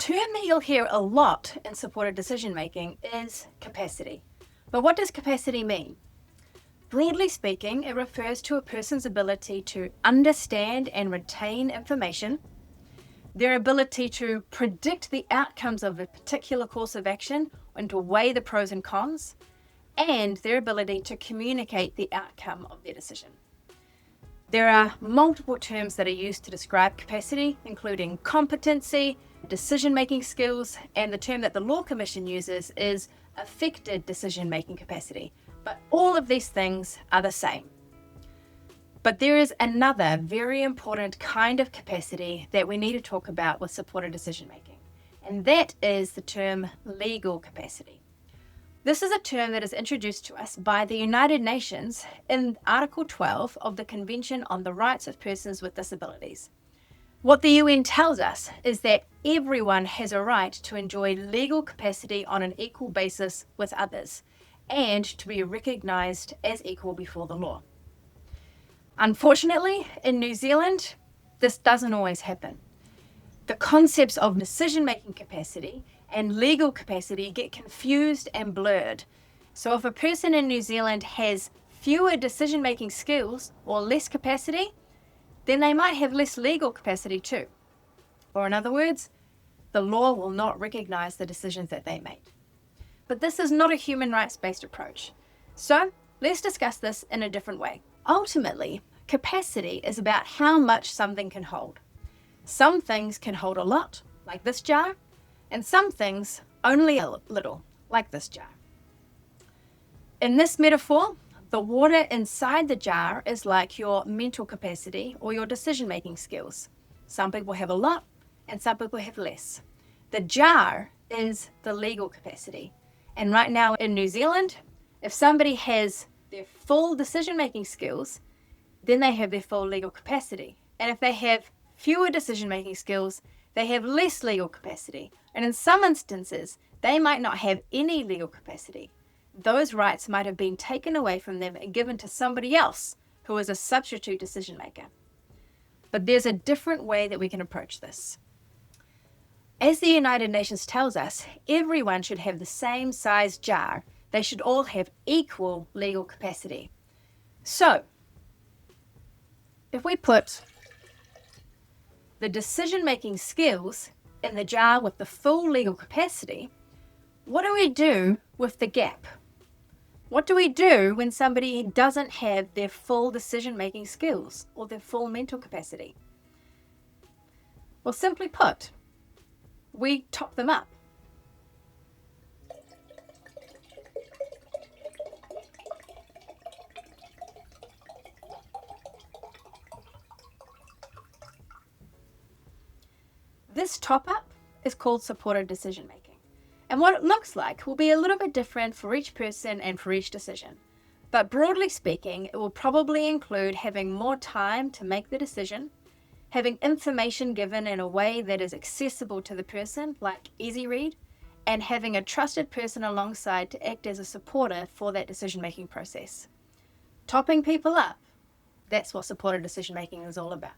term that you'll hear a lot in supported decision making is capacity. But what does capacity mean? Broadly speaking, it refers to a person's ability to understand and retain information, their ability to predict the outcomes of a particular course of action and to weigh the pros and cons, and their ability to communicate the outcome of their decision. There are multiple terms that are used to describe capacity, including competency, decision-making skills, and the term that the Law Commission uses is affected decision-making capacity. But all of these things are the same. But there is another very important kind of capacity that we need to talk about with supported decision-making, and that is the term legal capacity. This is a term that is introduced to us by the United Nations in Article 12 of the Convention on the Rights of Persons with Disabilities. What the UN tells us is that everyone has a right to enjoy legal capacity on an equal basis with others and to be recognised as equal before the law. Unfortunately, in New Zealand, this doesn't always happen. The concepts of decision-making capacity and legal capacity get confused and blurred. So if a person in New Zealand has fewer decision-making skills or less capacity, then they might have less legal capacity too. Or in other words, the law will not recognise the decisions that they made. But this is not a human rights-based approach. So let's discuss this in a different way. Ultimately, capacity is about how much something can hold. Some things can hold a lot, like this jar, and some things only a little, like this jar. In this metaphor, the water inside the jar is like your mental capacity or your decision-making skills. Some people have a lot, and some people have less. The jar is the legal capacity. And right now in New Zealand, if somebody has their full decision-making skills, then they have their full legal capacity. And if they have fewer decision-making skills, they have less legal capacity. And in some instances, they might not have any legal capacity. Those rights might have been taken away from them and given to somebody else who is a substitute decision maker. But there's a different way that we can approach this. As the United Nations tells us, everyone should have the same size jar. They should all have equal legal capacity. So, if we put the decision-making skills in the jar with the full legal capacity, what do we do with the gap? What do we do when somebody doesn't have their full decision-making skills or their full mental capacity? Well, simply put, we top them up. This top-up is called supported decision-making. And what it looks like will be a little bit different for each person and for each decision. But broadly speaking, it will probably include having more time to make the decision, having information given in a way that is accessible to the person, like easy read, and having a trusted person alongside to act as a supporter for that decision-making process. Topping people up, that's what supported decision-making is all about.